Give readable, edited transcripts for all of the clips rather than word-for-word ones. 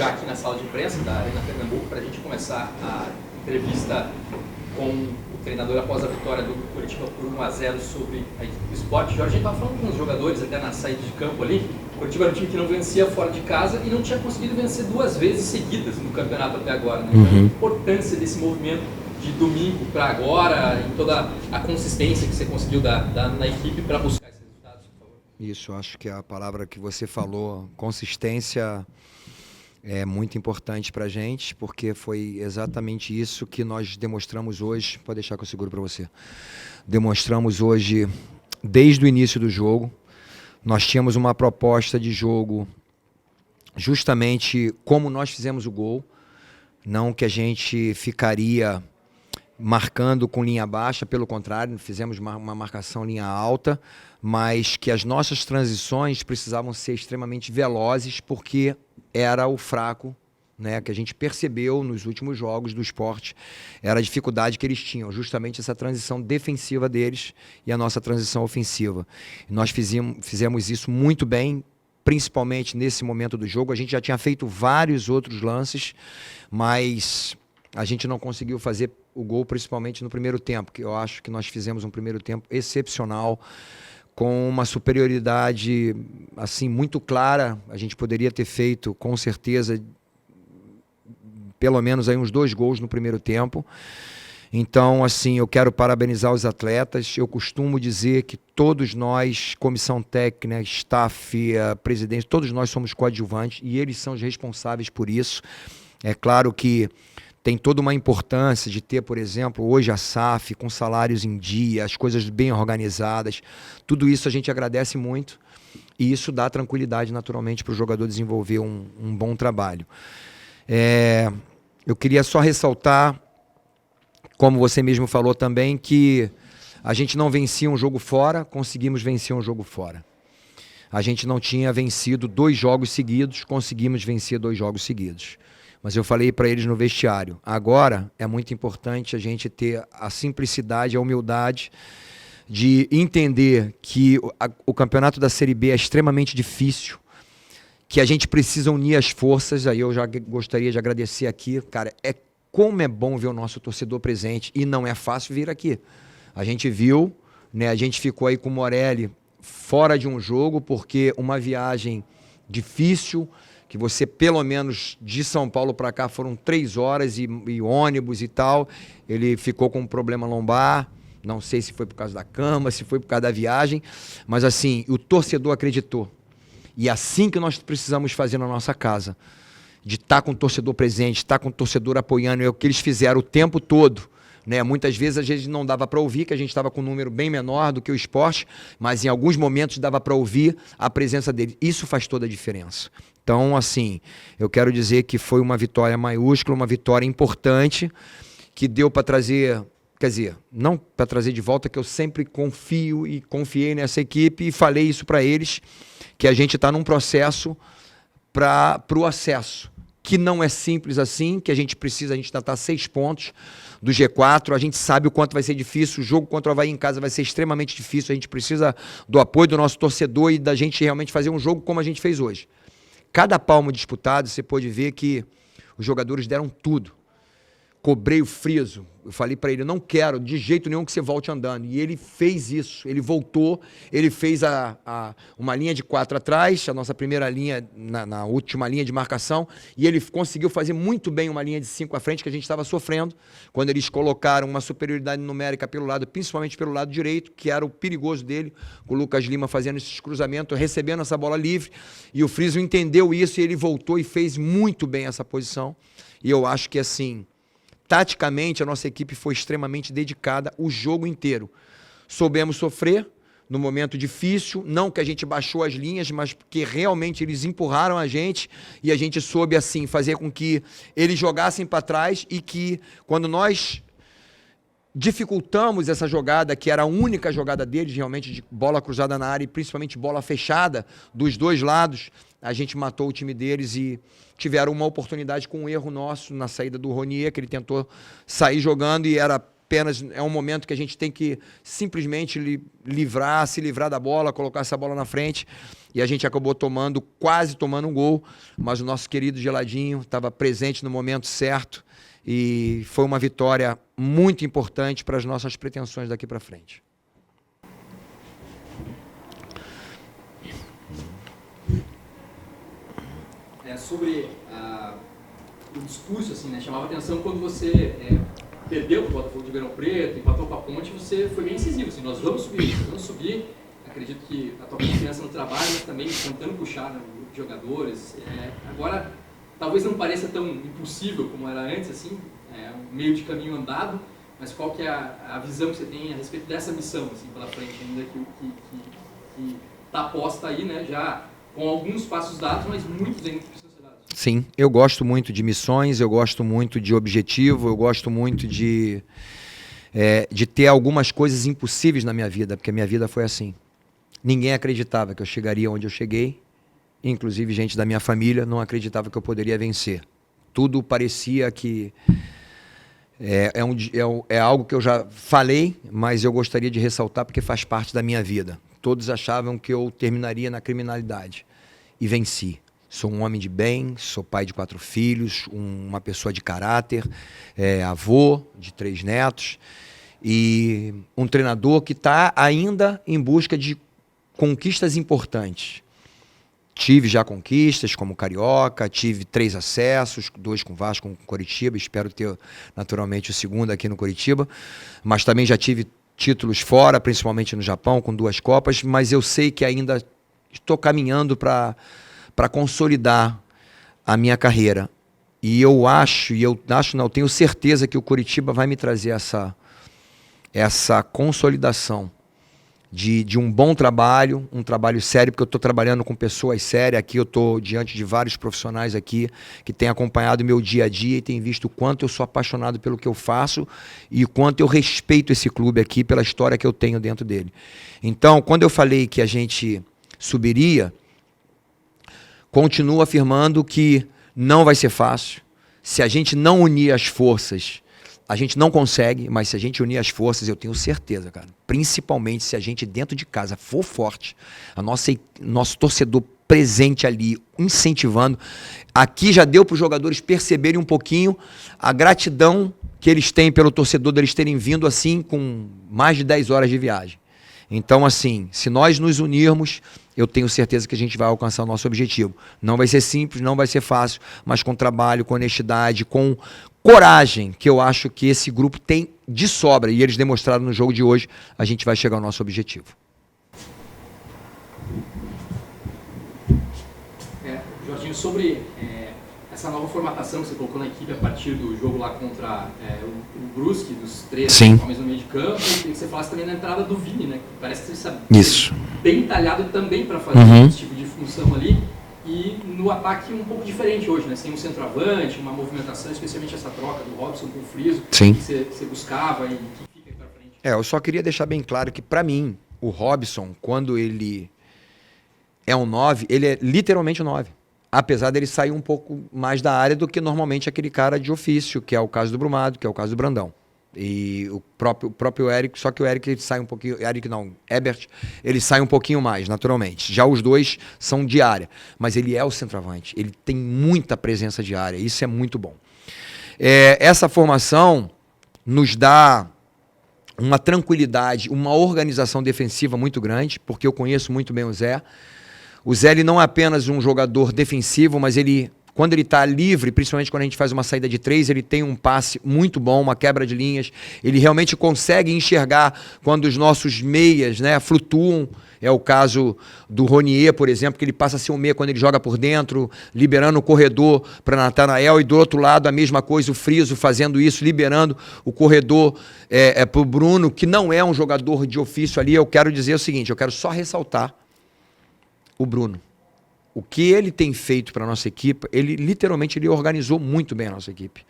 já aqui na sala de imprensa da Arena Pernambuco para a gente começar a entrevista com o treinador após a vitória do Coritiba por 1-0 sobre a equipe do Sport. Jorge, a gente estava falando com os jogadores até na saída de campo ali. O Coritiba era um time que não vencia fora de casa e não tinha conseguido vencer 2 vezes seguidas no campeonato até agora, né? Então, a importância desse movimento de domingo para agora e toda a consistência que você conseguiu dar na equipe para buscar esses resultados, por favor. Isso, acho que a palavra que você falou, consistência, é muito importante para a gente, porque foi exatamente isso que nós demonstramos hoje. Pode deixar que eu seguro para você. Demonstramos hoje, desde o início do jogo, nós tínhamos uma proposta de jogo justamente como nós fizemos o gol, não que a gente ficaria marcando com linha baixa, pelo contrário, fizemos uma marcação linha alta, mas que as nossas transições precisavam ser extremamente velozes, porque era o fraco, né, que a gente percebeu nos últimos jogos do Sport, era a dificuldade que eles tinham, justamente essa transição defensiva deles e a nossa transição ofensiva. E nós fizemos isso muito bem, principalmente nesse momento do jogo. A gente já tinha feito vários outros lances, mas a gente não conseguiu fazer o gol, principalmente no primeiro tempo, que eu acho que nós fizemos um primeiro tempo excepcional, com uma superioridade assim muito clara. A gente poderia ter feito, com certeza, pelo menos aí uns 2 gols no primeiro tempo. Então, assim, eu quero parabenizar os atletas. Eu costumo dizer que todos nós, comissão técnica, staff, presidente, todos nós somos coadjuvantes e eles são os responsáveis por isso. É claro que tem toda uma importância de ter, por exemplo, hoje a SAF com salários em dia, as coisas bem organizadas. Tudo isso a gente agradece muito e isso dá tranquilidade naturalmente para o jogador desenvolver um bom trabalho. Eu queria só ressaltar, como você mesmo falou também, que a gente não vencia um jogo fora, conseguimos vencer um jogo fora. A gente não tinha vencido 2 jogos seguidos, conseguimos vencer 2 jogos seguidos. Mas eu falei para eles no vestiário, agora é muito importante a gente ter a simplicidade, a humildade de entender que o campeonato da Série B é extremamente difícil, que a gente precisa unir as forças. Aí eu já gostaria de agradecer aqui, cara, como é bom ver o nosso torcedor presente e não é fácil vir aqui. A gente viu, né, a gente ficou aí com o Morelli fora de um jogo porque uma viagem difícil, que você, pelo menos de São Paulo para cá, foram 3 horas e ônibus e tal. Ele ficou com um problema lombar, não sei se foi por causa da cama, se foi por causa da viagem, mas assim, o torcedor acreditou. E assim que nós precisamos fazer na nossa casa, de estar com o torcedor presente, estar com o torcedor apoiando, é o que eles fizeram o tempo todo. Né? Muitas vezes a gente não dava para ouvir, que a gente estava com um número bem menor do que o Sport, mas em alguns momentos dava para ouvir a presença dele. Isso faz toda a diferença. Então, assim, eu quero dizer que foi uma vitória maiúscula, uma vitória importante, que deu para trazer, quer dizer, não para trazer de volta, que eu sempre confio e confiei nessa equipe e falei isso para eles, que a gente está num processo para o acesso, que não é simples assim, que a gente ainda está a 6 pontos do G4, a gente sabe o quanto vai ser difícil, o jogo contra o Avaí em casa vai ser extremamente difícil, a gente precisa do apoio do nosso torcedor e da gente realmente fazer um jogo como a gente fez hoje. Cada palmo disputado, você pode ver que os jogadores deram tudo. Cobrei o friso, eu falei para ele, não quero de jeito nenhum que você volte andando. E ele fez isso, ele voltou, ele fez uma linha de 4 atrás, a nossa primeira linha, na última linha de marcação, e ele conseguiu fazer muito bem uma linha de 5 à frente, que a gente estava sofrendo, quando eles colocaram uma superioridade numérica pelo lado, principalmente pelo lado direito, que era o perigoso dele, com o Lucas Lima fazendo esses cruzamentos, recebendo essa bola livre, e o Friso entendeu isso, e ele voltou e fez muito bem essa posição. E eu acho que assim, taticamente, a nossa equipe foi extremamente dedicada o jogo inteiro. Soubemos sofrer no momento difícil, não que a gente baixou as linhas, mas porque realmente eles empurraram a gente e a gente soube, assim, fazer com que eles jogassem para trás e que, quando nós dificultamos essa jogada, que era a única jogada deles, realmente, de bola cruzada na área e principalmente bola fechada dos 2 lados, a gente matou o time deles e tiveram uma oportunidade com um erro nosso na saída do Ronier, que ele tentou sair jogando e era apenas, é um momento que a gente tem que simplesmente se livrar da bola, colocar essa bola na frente, e a gente acabou quase tomando um gol, mas o nosso querido Geladinho estava presente no momento certo, e foi uma vitória muito importante para as nossas pretensões daqui para frente. Sobre o discurso, assim, né? Chamava atenção quando você perdeu para o Botafogo de Ribeirão Preto, empatou com a Ponte, você foi bem incisivo, assim, nós vamos subir, acredito que a tua confiança no trabalho, mas também tentando puxar, né, o grupo de jogadores. Agora, talvez não pareça tão impossível como era antes, assim, um meio de caminho andado, mas qual que é a visão que você tem a respeito dessa missão, assim, pela frente, ainda que está posta aí, né, já com alguns passos dados, mas muitos ainda precisam ser dados. Sim, eu gosto muito de missões, eu gosto muito de objetivo, eu gosto muito de ter algumas coisas impossíveis na minha vida, porque a minha vida foi assim. Ninguém acreditava que eu chegaria onde eu cheguei, inclusive gente da minha família não acreditava que eu poderia vencer. Tudo parecia que é algo que eu já falei, mas eu gostaria de ressaltar porque faz parte da minha vida. Todos achavam que eu terminaria na criminalidade e venci. Sou um homem de bem, sou pai de 4 filhos, uma pessoa de caráter, avô de 3 netos e um treinador que está ainda em busca de conquistas importantes. Tive já conquistas como Carioca, tive 3 acessos, 2 com Vasco, 1 com Coritiba, espero ter naturalmente o segundo aqui no Coritiba, mas também já tive títulos fora, principalmente no Japão, com 2 Copas, mas eu sei que ainda estou caminhando para consolidar a minha carreira. E eu tenho certeza que o Coritiba vai me trazer essa consolidação de um bom trabalho, um trabalho sério, porque eu estou trabalhando com pessoas sérias aqui, eu estou diante de vários profissionais aqui que têm acompanhado o meu dia a dia e têm visto o quanto eu sou apaixonado pelo que eu faço e o quanto eu respeito esse clube aqui pela história que eu tenho dentro dele. Então, quando eu falei que a gente subiria, continuo afirmando que não vai ser fácil. Se a gente não unir as forças, a gente não consegue, mas se a gente unir as forças, eu tenho certeza, cara. Principalmente se a gente dentro de casa for forte, nosso torcedor presente ali, incentivando. Aqui já deu para os jogadores perceberem um pouquinho a gratidão que eles têm pelo torcedor, deles terem vindo assim com mais de 10 horas de viagem. Então, assim, se nós nos unirmos, eu tenho certeza que a gente vai alcançar o nosso objetivo. Não vai ser simples, não vai ser fácil, mas com trabalho, com honestidade, com coragem, que eu acho que esse grupo tem de sobra, e eles demonstraram no jogo de hoje, a gente vai chegar ao nosso objetivo. Jorginho, sobre essa nova formatação que você colocou na equipe a partir do jogo lá contra o Brusque, dos 3 homens no meio de campo, e que você falasse também na entrada do Vini, né? Parece que você está bem talhado também para fazer esse tipo de função ali, e no ataque um pouco diferente hoje, né? Sem um centroavante, uma movimentação, especialmente essa troca do Robson com o Friso, que você buscava e que fica aí para frente. Eu só queria deixar bem claro que, para mim, o Robson, quando ele é um 9, ele é literalmente um 9. Apesar dele sair um pouco mais da área do que normalmente aquele cara de ofício, que é o caso do Brumado, que é o caso do Brandão. E o próprio Eric, só que o Eric sai um pouquinho, Ebert, ele sai um pouquinho mais, naturalmente. Já os dois são de área, mas ele é o centroavante, ele tem muita presença de área, isso é muito bom. Essa formação nos dá uma tranquilidade, uma organização defensiva muito grande, porque eu conheço muito bem o Zé. O Zé ele não é apenas um jogador defensivo, mas quando ele está livre, principalmente quando a gente faz uma saída de 3, ele tem um passe muito bom, uma quebra de linhas. Ele realmente consegue enxergar quando os nossos meias, né, flutuam. É o caso do Ronier, por exemplo, que ele passa a ser um meia quando ele joga por dentro, liberando o corredor para Natanael, e do outro lado a mesma coisa, o Friso fazendo isso, liberando o corredor para o Bruno, que não é um jogador de ofício ali. Eu quero dizer o seguinte, eu quero só ressaltar o Bruno. O que ele tem feito para a nossa equipe, ele literalmente organizou muito bem a nossa equipe.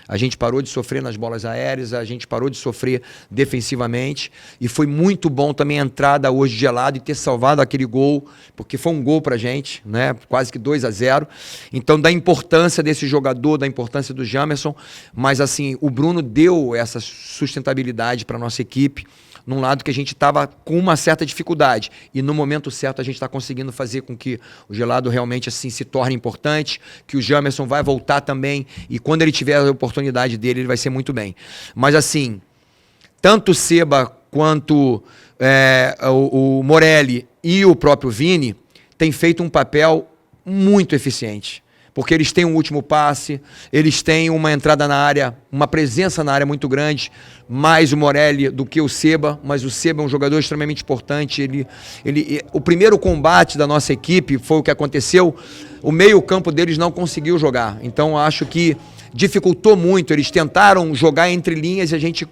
A gente parou de sofrer nas bolas aéreas, a gente parou de sofrer defensivamente e foi muito bom também a entrada hoje de Gelado e ter salvado aquele gol, porque foi um gol pra gente, né? Quase que 2-0. Então, da importância desse jogador, da importância do Jamerson, mas assim, o Bruno deu essa sustentabilidade para nossa equipe, num lado que a gente estava com uma certa dificuldade e no momento certo a gente está conseguindo fazer com que o Gelado realmente assim se torne importante, que o Jamerson vai voltar também e quando ele tiver a oportunidade dele, ele vai ser muito bem. Mas assim, tanto o Seba quanto o Morelli e o próprio Vini têm feito um papel muito eficiente. Porque eles têm um último passe, eles têm uma entrada na área, uma presença na área muito grande, mais o Morelli do que o Seba, mas o Seba é um jogador extremamente importante. O primeiro combate da nossa equipe foi o que aconteceu, o meio-campo deles não conseguiu jogar, então acho que dificultou muito, eles tentaram jogar entre linhas e a gente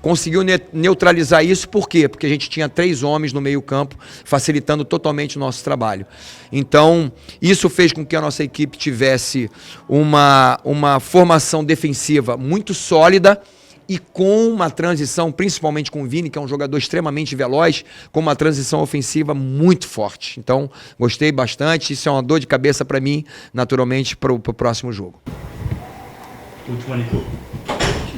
conseguiu neutralizar isso, por quê? Porque a gente tinha 3 homens no meio-campo, facilitando totalmente o nosso trabalho. Então, isso fez com que a nossa equipe tivesse uma formação defensiva muito sólida e com uma transição, principalmente com o Vini, que é um jogador extremamente veloz, com uma transição ofensiva muito forte. Então, gostei bastante, isso é uma dor de cabeça para mim, naturalmente, para o próximo jogo. Último, Nico.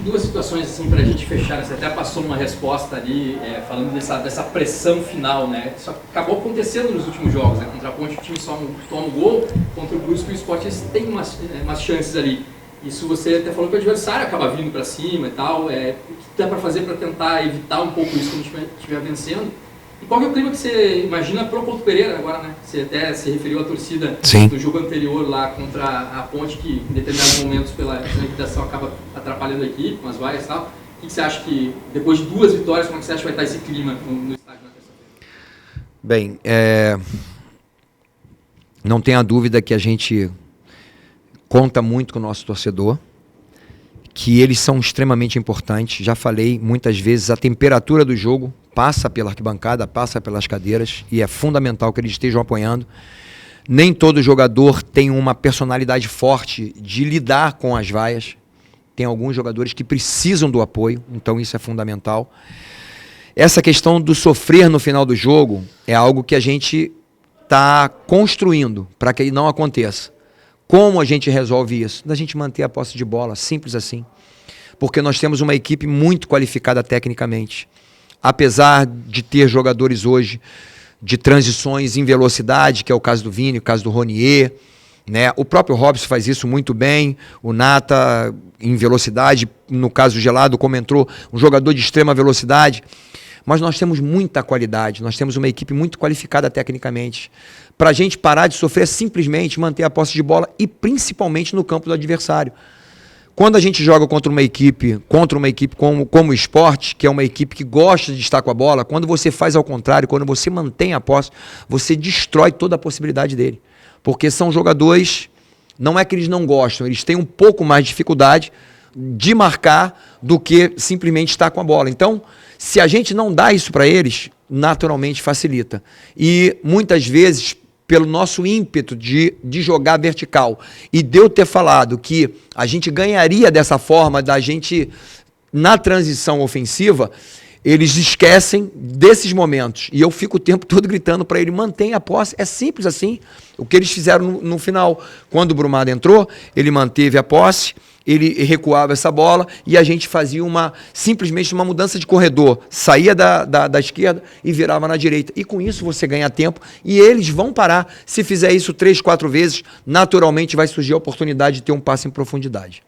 2 situações assim para a gente fechar, você até passou uma resposta ali, falando dessa pressão final, né? Isso acabou acontecendo nos últimos jogos, né? Contra a Ponte o time só toma um gol, contra o Brusque e o Sport tem umas chances ali. Isso você até falou que o adversário acaba vindo para cima e tal, o que dá para fazer para tentar evitar um pouco isso quando estiver vencendo? E qual é o clima que você imagina pro Couto Pereira agora, né? Você até se referiu à torcida do jogo anterior lá contra a Ponte, que em determinados momentos pela limitação acaba atrapalhando a equipe, com as vaias e tal. O que você acha que, depois de 2 vitórias, como é que você acha que vai estar esse clima no estádio na terça-feira? Bem, não tenha dúvida que a gente conta muito com o nosso torcedor, que eles são extremamente importantes. Já falei muitas vezes, a temperatura do jogo passa pela arquibancada, passa pelas cadeiras e é fundamental que eles estejam apoiando. Nem todo jogador tem uma personalidade forte de lidar com as vaias. Tem alguns jogadores que precisam do apoio, então isso é fundamental. Essa questão do sofrer no final do jogo é algo que a gente está construindo para que não aconteça. Como a gente resolve isso? Da gente manter a posse de bola, simples assim. Porque nós temos uma equipe muito qualificada tecnicamente. Apesar de ter jogadores hoje de transições em velocidade, que é o caso do Vini, o caso do Ronier, né? O próprio Robson faz isso muito bem, o Nata em velocidade, no caso do Gelado, como entrou, um jogador de extrema velocidade. Mas nós temos muita qualidade, nós temos uma equipe muito qualificada tecnicamente. Para a gente parar de sofrer, simplesmente manter a posse de bola e principalmente no campo do adversário. Quando a gente joga contra uma equipe como o Sport, que é uma equipe que gosta de estar com a bola, quando você faz ao contrário, quando você mantém a posse, você destrói toda a possibilidade dele. Porque são jogadores, não é que eles não gostam, eles têm um pouco mais de dificuldade de marcar do que simplesmente estar com a bola. Então, se a gente não dá isso para eles, naturalmente facilita. E muitas vezes, pelo nosso ímpeto de jogar vertical, e de eu ter falado que a gente ganharia dessa forma, da gente, na transição ofensiva, eles esquecem desses momentos. E eu fico o tempo todo gritando para ele, mantenha a posse. É simples assim. O que eles fizeram no final, quando o Brumado entrou, ele manteve a posse, ele recuava essa bola e a gente fazia simplesmente uma mudança de corredor. Saía da esquerda e virava na direita. E com isso você ganha tempo e eles vão parar. Se fizer isso 3, 4 vezes, naturalmente vai surgir a oportunidade de ter um passe em profundidade.